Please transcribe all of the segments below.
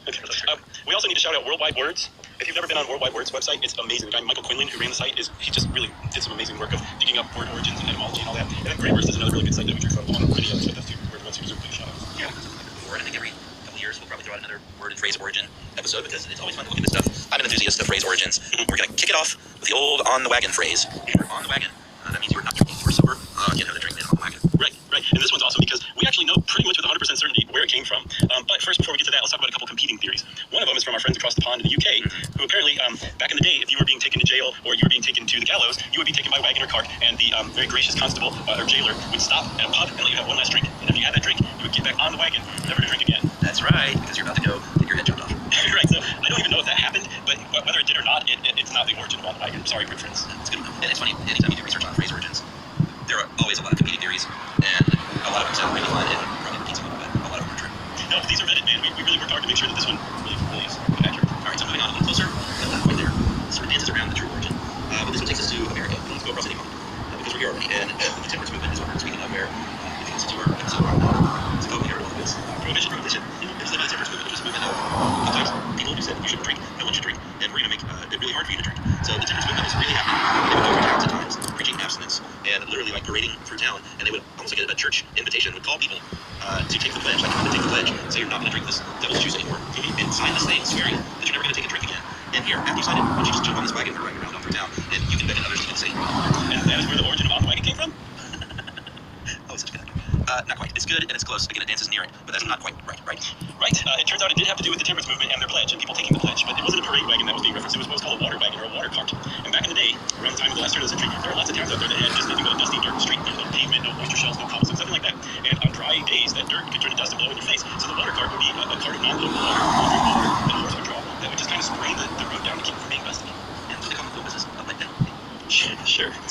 Okay. We also need to shout out Worldwide Words. If you've never been on Worldwide Words website, it's amazing. The guy Michael Quinlan, who ran the site, he just really did some amazing work of digging up word origins and etymology and all that. And then Grayburst is another really good site that we drew from along with many others, but those two were the ones who deserve big shout outs. Yeah, before, and I think every couple of years we'll probably throw out another word and phrase origin episode because it's always fun to look into stuff. I'm an enthusiast of phrase origins. We're going to kick it off with the old on the wagon phrase. You're on the wagon. That means you're not drinking. You were sober. You have the drink on the wagon. Right. And this one's awesome because we actually know pretty much with 100% certainty where it came from. But first, before we get to that, let's talk about a couple competing theories. One of them is from our friends across the pond in the UK, who apparently, back in the day, if you were being taken to jail or you were being taken to the gallows, you would be taken by wagon or cart, and the very gracious constable or jailer would stop at a pub and let you have one last drink. And if you had that drink, you would get back on the wagon, never to drink again. That's right, because you're about to go get your head chopped off. Right, so I don't even know if that happened, but whether it did or not, it's not the origin of on the wagon. Sorry, good friends. It's good enough. And it's funny, anytime you do research on phrase origins, there are always a lot of competing theories, and a lot of them sound really fun and probably repeats a little bit. A lot of them are true. No, but these are vetted, man. We really worked hard to make sure that this one really is accurate. All right, so moving on a little closer, right there, sort of dances around the true origin. But this one takes us to America. We don't have to go across any continent because we're here already. And the temperance movement is what we're speaking of, where if you listen to our episode on it's called here, it's prohibition. It was the temperance movement. It was a movement of sometimes people who said you shouldn't drink, no one should drink, and we're going to make it really hard for you to drink. So the temperance movement was really happening. They would go through towns at times, preaching abstinence, and literally like parading through town, and they would almost like a church invitation would call people to take the pledge, like come and take the pledge, say you're not going to drink this devil's juice anymore, and sign this thing swearing that you're never going to take a drink again. And here, after you sign it, you just jump on this wagon and ride around through town, and you can beckon others to do the same. And that is where the origin of on the wagon came from? Oh, it's such a good idea. Not quite. It's good and it's close. Again, it dances near it, but that's not quite right. Right. It turns out it did have to do with the temperance movement and their pledge and people taking the pledge, but it wasn't a parade wagon that was being referenced. It was what was called a water wagon or a water cart. And back in the day, around the time of the last turn of the century, there were lots of towns out there that had just nothing but a dusty dirt street. There's no pavement, no oyster shells, no cobblestones, nothing like that. And on dry days, that dirt could turn to dust and blow in your face. So the water cart would be a cart of non-potable water, that a horse would draw, that would just kind of spray the road down to keep it from being dusty. And so they call it the business of like that. Sure.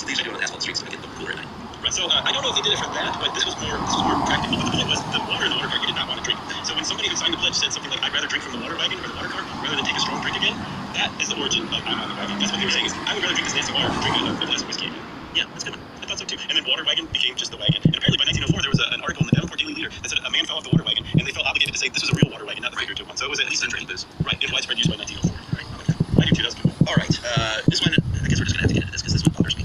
So these are doing on asphalt streets to make it look cooler at night. Right, so I don't know if they did it for that, but this was more practical. But the point was, the water in the water cart you did not want to drink. So when somebody who signed the pledge said something like, I'd rather drink from the water wagon or the water cart rather than take a strong drink again, that is the origin of I'm on the wagon. That's what they were saying is, I would rather drink this nasty water than drink a glass of whiskey again. Yeah, that's good. I thought so too. And then water wagon became just the wagon. And apparently by 1904 there was an article in the Davenport Daily Leader that said a man fell off the water wagon, and they felt obligated to say this was a real water wagon, not the figurative one. So it was at least drinking booze. Right, in widespread use by 1904. Right. I do too. That's good. All right. This one, I guess we're just gonna have to get into this because this one bothers me.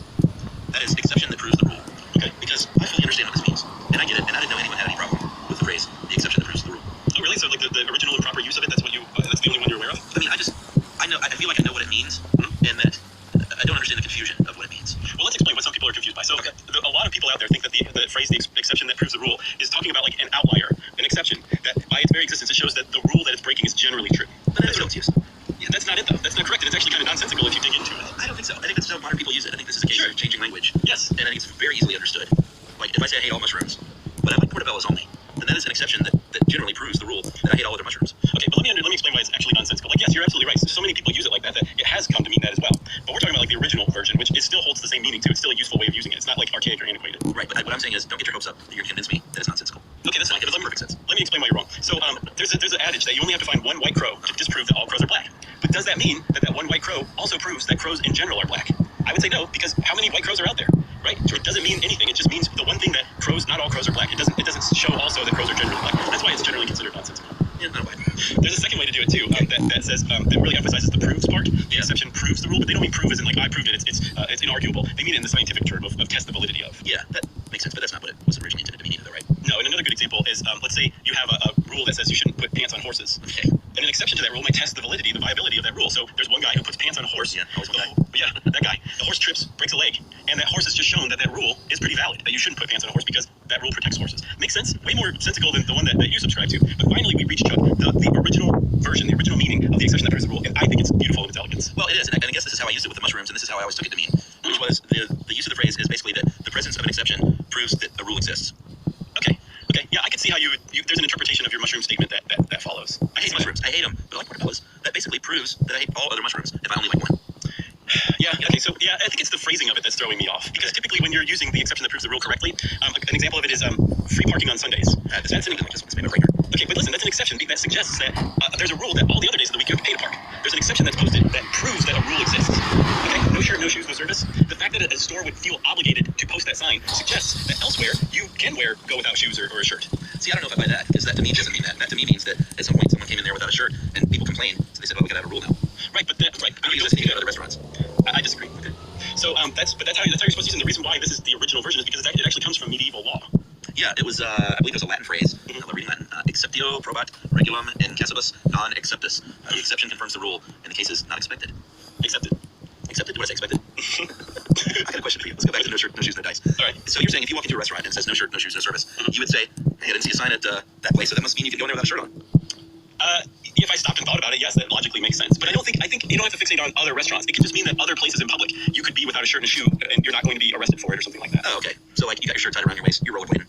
That is exception that proves the rule. Okay. Because I fully understand what this means, and I get it, and I didn't know anyone had any problem with the phrase "the exception that proves the rule." Oh, really? So like the original and proper use of it, that's the only one you're aware of? I mean, I feel like I know what it means, and that I don't understand the confusion of what it means. Well, let's explain what some people are confused by. So a lot of people out there think that the phrase "the exception that proves the rule" is talking about like an outlier, an exception that by its very existence it shows that the rule that it's breaking is generally true. But that's what it's used. Yeah, that's not it though. That's not correct. And it's actually kind of nonsensical if you dig into it. I don't think so. I think that's how modern people use it. I think this is a case of changing language. Yes. And I think it's very easily understood. Like if I say I hate all mushrooms, but I like portobellos only, then that is an exception that generally proves the rule that I hate all other mushrooms. Okay, but let me explain why it's actually nonsensical. Like, yes, you're absolutely right. So many people use it like that it has come to mean that as well. But we're talking about like the original version, which it still holds the same meaning too. It's still a useful way of using it. It's not like archaic or antiquated. Right, but what I'm saying is, don't get your hopes up that you're going to convince me that it's nonsensical. Okay, that's fine. It makes perfect sense. Let me explain why you're wrong. So there's an adage that you only have to find one white crow to disprove that all crows are black. But does that mean that one white crow also proves that crows in general are black? I would say no, because how many white crows are out there? Right? So it doesn't mean anything. It just means the one thing that not all crows are black. It doesn't show also that crows are generally black. That's why it's generally considered nonsensical. Yeah, not black. There's a second way to do it too that says that really emphasizes the proves part. The exception proves the rule, but they don't mean prove as in like I proved it. It's inarguable. They mean it in the scientific term of test the validity of. Yeah, that makes sense, but that's not what it was originally intended to mean either, right? No, and another good example is let's say you have a rule that says you shouldn't put pants on horses. Okay. And an exception to that rule might test the validity, the viability of that rule. So there's one guy who puts pants on a horse. Yeah, always one guy. Yeah, that guy. The horse trips, breaks a leg, and that horse has just shown that rule is pretty valid, that you shouldn't put pants on a horse because that rule protects horses. Makes sense? Way more sensical than the one that you subscribe to. But finally, we reached, Chuck, the original version, the original meaning of the exception that proves the rule, and I think it's beautiful in its elegance. Well, it is, and I guess this is how I used it with the mushrooms, and this is how I always took it to mean, which was the use of the phrase is basically that the presence of an exception proves that a rule exists. Okay, yeah, I can see how there's an interpretation of your mushroom statement that follows. I hate mushrooms. I hate them, but I like portobellos. That basically proves that I hate all other mushrooms if I only like one. Yeah, okay, so yeah, I think it's the phrasing of it that's throwing me off. Because typically when you're using the exception that proves the rule correctly, an example of it is free parking on Sundays. That's an okay, but listen, that's an exception that suggests that there's a rule that all the other days of the week you have to pay to park. There's an exception that's posted that proves that a rule exists. Okay, no shirt, no shoes, no service. The fact that a store would feel obligated to post that sign suggests that elsewhere you can go without shoes or a shirt. See, I don't know if I buy that, because that to me doesn't mean that. That to me means that at some point someone came in there without a shirt and people complained, so they said, well, we gotta have a rule now. Right, but that, right. I don't use this in any other restaurants. I disagree. Okay. So that's how you're supposed to use it. And the reason why this is the original version is because it actually comes from medieval law. Yeah, it was, I believe it was a Latin phrase. I love reading Latin. Exceptio probat regulum in casibus non exceptus. The exception confirms the rule, and the case is not expected. Accepted. Accepted? What is expected? I got a question for you. Let's go back to no shirt, no shoes, no dice. All right. So you're saying if you walk into a restaurant and it says no shirt, no shoes, no service, you would say, hey, I didn't see a sign at that place, so that must mean you can go in there without a shirt on. If I stopped and thought about it, yes, that logically makes sense. But I think you don't have to fixate on other restaurants. It can just mean that other places in public, you could be without a shirt and a shoe, and you're not going to be arrested for it or something like that. Oh, okay. So like you got your shirt tied around your waist, you're rollerblading.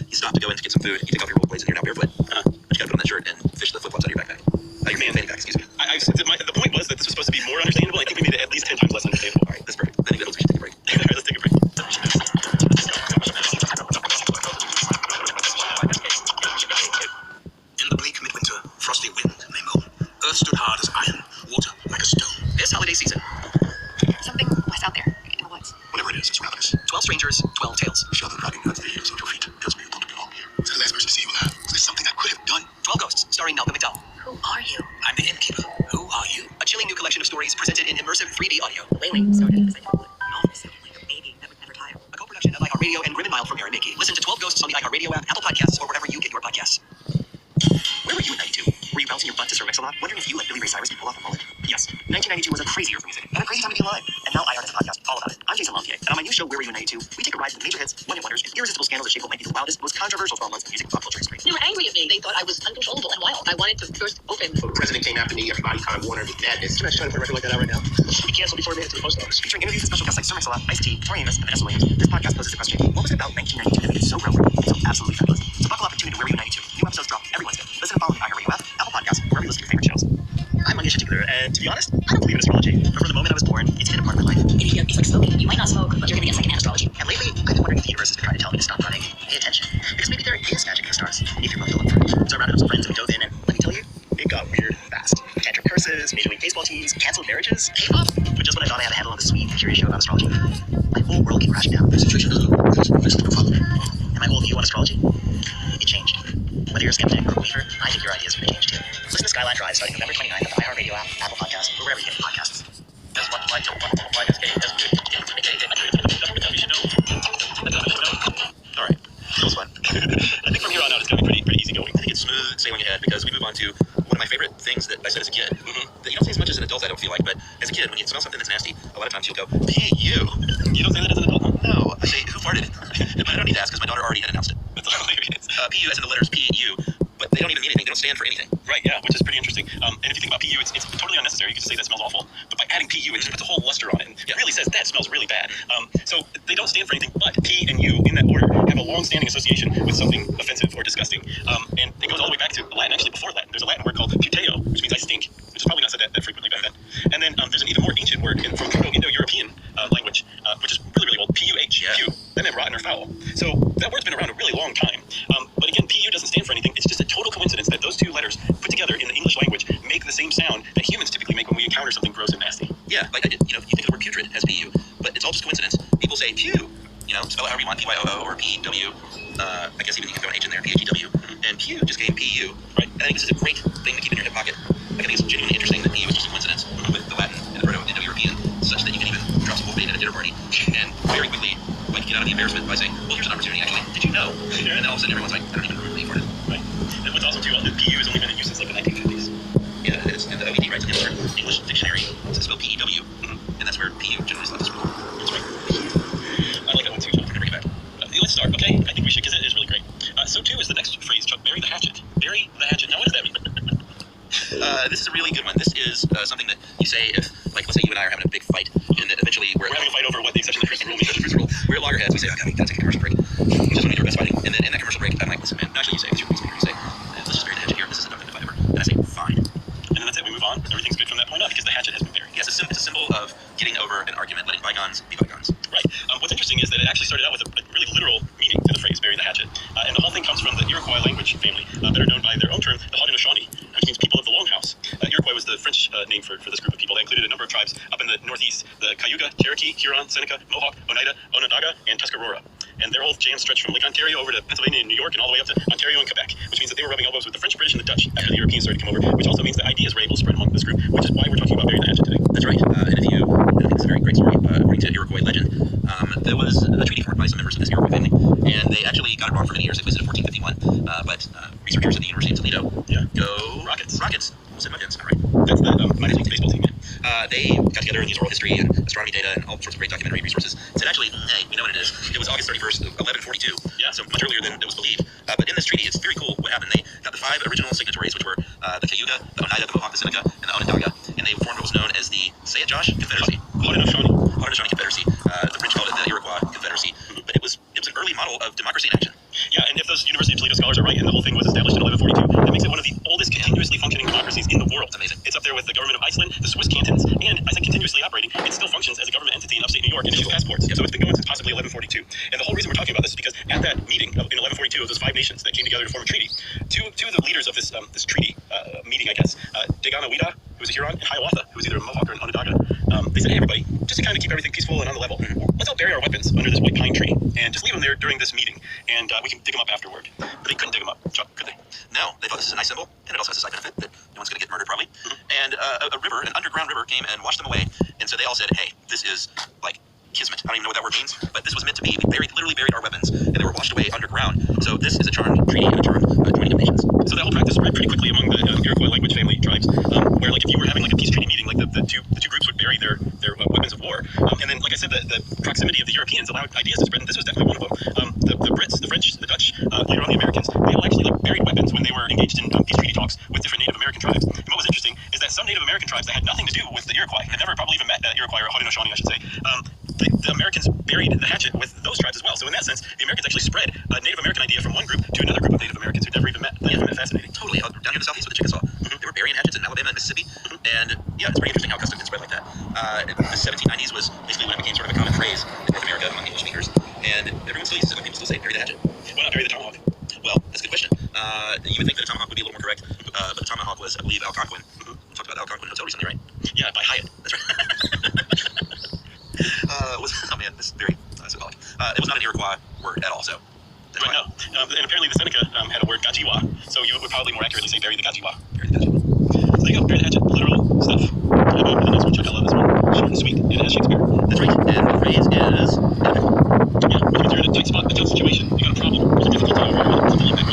You stop to go in to get some food, you take off your rollerblades and you're now barefoot. But you gotta put on that shirt and fish the flip-flops out of your backpack. Your fanny pack, excuse me. The point was that this was supposed to be more understandable. I think we made it at least 10 times less understandable. All right, that's perfect. Then we should take a break. All right, let's take a break. In the bleak midwinter, frosty wind may moan. Earth stood hard as iron, water like a stone. This holiday season, Something was out there in the woods. Whatever it is, it's ravenous. 12 strangers, 12 tales. Shall the dragging at the heels of your feet tells me you don't belong here. It's the last person to see you alive. Was there something I could have done? 12 Ghosts, starring Malcolm McDowell. Who are you? I'm the innkeeper. Who are you? A chilling new collection of stories presented in immersive 3D audio. Wailing sort of, because I don't would always sound like a baby that would never tire. A co-production of iHeartRadio and Grim and Mild from Aaron Mackey. Listen to 12 Ghosts on the iHeartRadio app, Apple Podcasts, or wherever you get your podcasts. Where were you in 92? Were you bouncing your butt to Sir Mix-a-Lot? Wondering if you, like Billy Ray Cyrus, could pull off a mullet? Yes. 1992 was a crazy year for music, and a crazy time to be alive. And now iHeart has a podcast all about it. I'm Jason Lompier, and on my new show, Where Were You in 92, we take a ride to the major hits, one-hit wonders, and irresistible scandals that shape what might be the wildest, most controversial 12 months in music and pop culture history. They were angry at me. They thought I was uncontrollable and wild. I wanted to first open. So the president came after me, everybody kind of warned with madness. Can I try to put a record like that out right now? We canceled before we made it to the post office. Featuring interviews and special guests like Sir Mix-a-Lot, Ice-T, Tori Amos, and Vanessa Williams, this podcast poses the question, what was it about 1992 that made it so relevant and so absolutely fabulous? So buckle up and tune into Where Were You in 92. New episodes drop every Wednesday. Listen and follow the iHeartRadio app, Apple Podcasts, wherever you listen to your favorite shows. I'm Anya Shetickler, and to be honest, I don't believe in astrology. But from the moment I was born, it's been a part of my life. It's like smoking. You might not smoke, but you're going to get secondhand astrology. And lately, I've been wondering if the universe has been trying to tell me to stop running. Pay attention. Because maybe there is magic in the stars, if you're willing to look for it. So I rounded up some friends and we dove in, and let me tell you, it got weird fast. Tantric curses, Major League Baseball teams, canceled marriages, K-pop. But just when I thought I had a handle on the sweet and curious show about astrology, my whole world came crashing down. The situation is and my whole view on astrology, it changed. Whether you're a skeptic or a believer, I think your ideas are going to change too. Listen to Skyline Drive starting November 29th on the iHeartRadio app, Apple Podcasts, or wherever you get your podcasts. That's what I don't want. Why does it? All right, that was fun. I think from here on out, it's going to be pretty easy going. I think it's smooth sailing ahead because we move on to one of my favorite things that I said as a kid. That you don't say as much as an adult, I don't feel like, but as a kid, when you smell something that's nasty, a lot of times you'll go, "P.U." You don't say that as an adult? No, I say, who farted? But I don't need to ask because my daughter already had announced it. That's hilarious. P.U. as in the letters P.U. But they don't even mean anything. They don't stand for anything. Right, yeah, which is pretty interesting. And if you think about PU, it's totally unnecessary. You can just say that smells awful. But by adding PU, it just puts a whole luster on it. And it really says that smells really bad. So they don't stand for anything, but P and U in that order have a long-standing association with something offensive or disgusting. And it goes all the way back to Latin, actually before Latin. There's a Latin word called puteo, which means I stink, which is probably not said that frequently back then. And then there's an even more ancient word from Proto-Indo-European language, which is really, really old, P-U-H, Yeah. Pew. That meant rotten or foul. So that word's been around a really long time. But again, PU doesn't stand for anything. It's just a total coincidence that those two letters put together in the English language make the same sound that humans typically make when we encounter something gross and nasty. Yeah, like I did. You think of the word putrid as P.U., but it's all just coincidence. People say pew. Spell it however you want, P-Y-O-O or P-W. I guess even you can throw an H in there, P-H-E-W. And pew just came P-U. Right. And I think this is a great thing to keep in your hip pocket. I think it's genuinely interesting that P.U. is just a coincidence with the Latin and the Proto-Indo-European, such that you can even drop some wolfbait at a dinner party and very quickly get out of the embarrassment by saying, well, here's an opportunity, actually. Did you know? And then all of a sudden everyone's like, I don't even remember the name for it. Right. And what's awesome too, the PU has only been in use since like the 1950s. Yeah, it's in the OED, right? It's in the English dictionary. It's spelled P-E-W. And that's where P.U. generally is left as well. That's right. I like that one too, Chuck. Bring it back. Let's start, okay? I think we should, because it is really great. So too is the next phrase, Chuck. Bury the hatchet. Bury the hatchet. Now, what does that mean? This is a really good one. This is something that you say if, like, let's say you and I are having a big fight, and then eventually We're having a fight over what the exception to the first rule means. We're at loggerheads. We say, okay, we gotta take a commercial break. We just want to do our best fighting. And then in that commercial break, I'm like, listen, man. Actually, you say, it's your peacemaker. You say, let's just bury the hatchet here. This is enough to fight over. And I say, fine. And then that's it. We move on. Everything's good from that point on because the hatchet has been buried. Yes, it's a symbol of getting over an argument, letting bygones be bygones. Right. What's interesting is that it actually started out with a really literal meaning to the phrase "bury the hatchet," and the whole thing comes from the Iroquois language family that are known by their own term, the Haudenosaunee, which means people of the Longhouse. Iroquois was the French name for this group of people. That included a number of tribes up in the northeast: the Cayuga, Cherokee, Huron, Seneca, Mohawk, Oneida, Onondaga, and Tuscarora. and their whole jam stretched from Lake Ontario over to Pennsylvania and New York and all the way up to Ontario and Quebec, which means that they were rubbing elbows with the French, British, and the Dutch after the Europeans started to come over, which also means that ideas were able to spread among this group, which is why we're talking about Bury the Hatchet today. That's right. And I think it's a very great story. According to Iroquois legend, there was a treaty formed by some members of this Iroquois family, and they actually got it wrong for many years. They placed it in 1451, but researchers at the University of Toledo, go Rockets. Almost said Mudgeons, all right. That's the minor league baseball team. They got together and used oral history and astronomy data and all sorts of great documentary resources. Said actually, hey, we know what it is. It was August 31st, 1142. Yeah. So much earlier than it was believed. But in this treaty, it's very cool what happened. They got the 5 original signatories, which were the Cayuga, the Oneida, the Mohawk, the Seneca, and the Onondaga, and they formed what was known as the, say it, Josh, Confederacy. Haudenosaunee Confederacy. The French called it the Iroquois Confederacy. But it was an early model of democracy in action. Yeah, and if those University of Toledo scholars are right, and the whole thing was established in 1142, that makes it one of the oldest continuously functioning democracies in the world. It's amazing. It's up there with the government of Iceland, the Swiss cantons, and I say continuously operating, it still functions as a government entity in upstate New York and issues passports. So it's been going since possibly 1142. And the whole reason we're talking about this is because at that meeting in 1142 of those 5 nations that came together to form a treaty, two of the leaders of this treaty meeting, I guess, Degana who was a Huron, and Hiawatha, who was either a Mohawk or an Onondaga, they said, hey everybody, just to kind of keep everything peaceful and on the level, let's all bury our weapons under this white pine tree and just leave them there during this meeting, and we can dig them up afterward. But they couldn't dig them up, Chuck, could they? No, they thought this is a nice symbol, and it also has a side benefit that no one's going to get murdered probably. And a river, an underground river, came and washed them away. And so they all said, hey, this is like kismet. I don't even know what that word means, but this was meant to be. We literally buried our weapons, and they were washed away underground. So this is a charmed treaty and a charmed joining of nations. So that whole practice spread pretty quickly among the Iroquois language family tribes, where like if you were having like a peace treaty meeting, like the two groups would bury their weapons of war, and then like I said, the proximity of the Europeans allowed ideas to spread, and this was definitely one of them. The Brits, the French, the Dutch, later on the Americans, they all actually like buried weapons when they were engaged in peace treaty talks with different Native American tribes. And what was interesting is that some Native American tribes that had nothing to do with the Iroquois, had never probably even met Iroquois or Haudenosaunee, I should say, the Americans buried the hatchet with those tribes as well. So in that sense, the Americans actually spread a Native American idea from one group to another group of Native Americans who'd never even met. Isn't that fascinating? Totally. Down here in the southeast with the Chickasaw. They were burying hatchets in Alabama and Mississippi. And yeah, it's pretty interesting how custom can spread like that. The 1790s was basically when it became sort of a common phrase in North America among English speakers. And everyone still uses it. People still say bury the hatchet. Why not bury the tomahawk? Well, that's a good question. You would think that a tomahawk would be a little more correct, but the tomahawk was, I believe, Algonquin. We talked about the Algonquin Hotel recently, right? Yeah, by Hyatt. That's right. Oh man, this is very symbolic. It was not an Iroquois word at all, so. Right, no. And apparently the Seneca had a word, gajiwa, so you would probably more accurately say bury the gajiwa. Bury the hatchet. So there you go, bury the hatchet, literal stuff. How about the next one, Chuck? I love this one. Short and sweet, and it has Shakespeare. That's right, and the phrase is epical. Yeah, which means you're in a tight spot, a tough situation, you got a problem, there's a difficulty over here, something like that.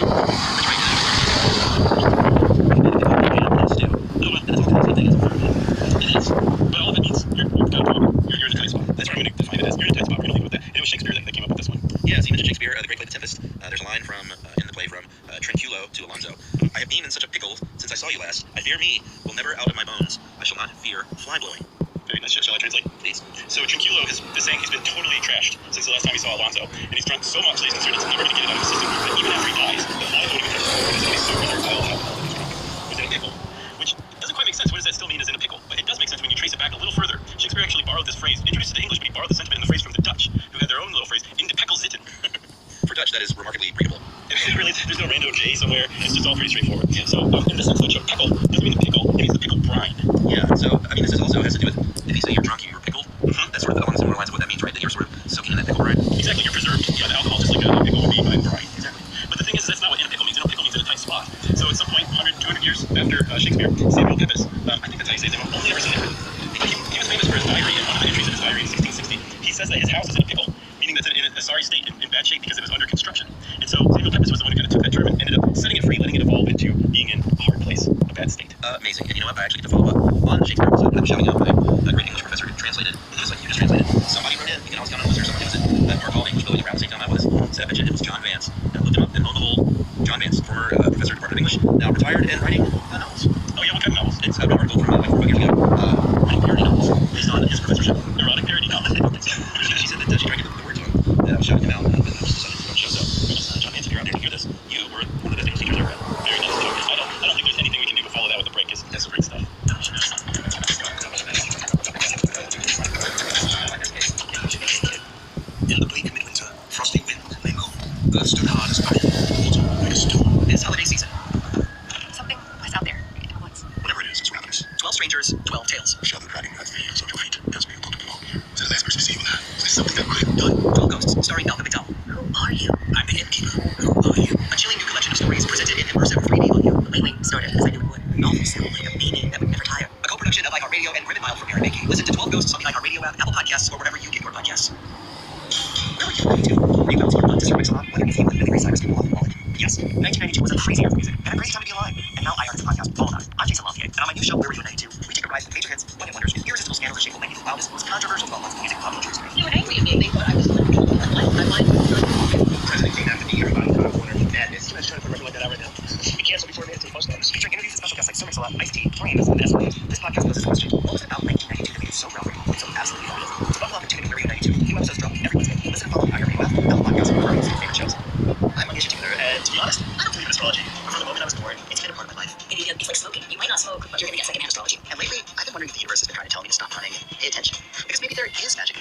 That's right. And it's all kinds of things. It is, but all of it means you've got a problem. You're in a tight spot. That's what I'm going to define it as. You're in a tight spot. We're going to leave it with that. And it was Shakespeare that came up with this one. Yeah, so you mentioned Shakespeare, the great play The Tempest. There's a line from in the play from Trinculo to Alonso. I have been in such a pickle since I saw you last. I fear me will never out of my bones. I shall not fear fly blowing. Very nice. Shall I translate? Please. So Trinculo is saying he's been totally trashed since the last time he saw Alonso, and he's drunk so much that he's concerned he's never going to get it out of his system. That even after he dies, the flies won't even touch him because he'll be so versatile how the hell he was drunk. He was in a pickle, which doesn't quite make sense. What does that still mean as in a pickle? But it does make sense when you trace it back a little further. Shakespeare actually borrowed this phrase, introduced it to English, but he borrowed the sentiment in the phrase from the Dutch, who had their own little phrase, in de pekel zitten. For Dutch, that is remarkably readable. Really, there's no random J somewhere. It's just all pretty straightforward. So in this sense, though, peckle doesn't mean the pickle. It means the pickle brine. Yeah. So I mean, this is also has to do with if you say you're drunk, you're pickled. That's sort of along similar lines of what that means, right? That you're sort of soaking in that pickle brine. Exactly. You're preserved. Yeah, the alcohol, just like a pickle would be by brine. Exactly. But the thing is, that's not what in a pickle means. In a pickle means in a tight spot. So at some point, 100, 200 years after Shakespeare, Samuel Pepys, I think that's how you say his name. I've only ever seen it written. He was famous for his diary, and one of the entries in his diary in 1660, he says that his house is in a pickle, meaning that's in a sorry state, in bad shape, because it was under construction. And so Samuel Pepys was the one who kind of took that term and ended up setting it free, letting it evolve into being in a hard place, a bad state. Amazing. And you know what? I actually get to follow up on the Shakespeare episode. I'm shouting out my great English professor who translated, just like you just translated. Somebody wrote in, you can always count on listeners, somebody was at Mark Hall English Building around the same time I was. Said, I bet you it was John Vance. And I looked him up, and on the whole, John Vance, former professor of Department of English, now retired and writing novels. Oh yeah, what kind of novels? It's an article from like 4 years ago, writing parody novels based on his professorship. Erotic parody novels? I don't think so. She said that she tried to get the words on, and I was shouting him out, but I just decided to go show. So, John Vance, if you're out there to hear this, you were one of the best English teachers I ever had. Very nice joke. I don't think there's anything we can do but follow that with a break, because that's great stuff. In the bleak midwinter, frosty wind lay moan. Earth stood hard as iron, water like a stone. This holiday season, Something was out there in the woods. Whatever it is, it's ravenous. 12 strangers, 12 tales. Shall the dragging at the heels of your feet tells me you'll not belong here. To the last mercy see you there. There's something that could have done. 12 ghosts, starring Malcolm McDowell. like a baby that would never tire. A co-production of iHeartRadio and Ribbon Mile from Aaron Mackey. Listen to 12 Ghosts on the iHeartRadio app, Apple Podcasts, or wherever you get your podcasts. Where were you in 92? Were you bouncing on Desert Mix-a-Lot? Whether you with Billy Ray Cyrus and Wallet Wallet? Yes, 1992 was a crazy year for music, and a crazy time to be alive. And now iHeart is a podcast all about it. I'm Jason Lafayette, and on my new show, Where Were You in 92, we take a ride through major hits, one-hit wonders, and irresistible scandals that shape what might be the wildest, most controversial developments in music pop culture history. You were angry at me. They thought I was uncontrollable in life. I wanted to The president came after me. Everybody thought I was one of their madness. I'm just trying to put a record like that out right now. Be canceled before we made it to the post office. Featuring interviews and special guests like Sir Mix-a-Lot, Ice-T, Tori Amos, and Vanessa Williams. This podcast was history. What was it about 1992 that made it so groundbreaking and so absolutely fabulous? So buckle up and tune in to Where Were You in 92. New episodes drop every Wednesday. Listen and follow iHeartRadio app, Apple Podcasts, or wherever you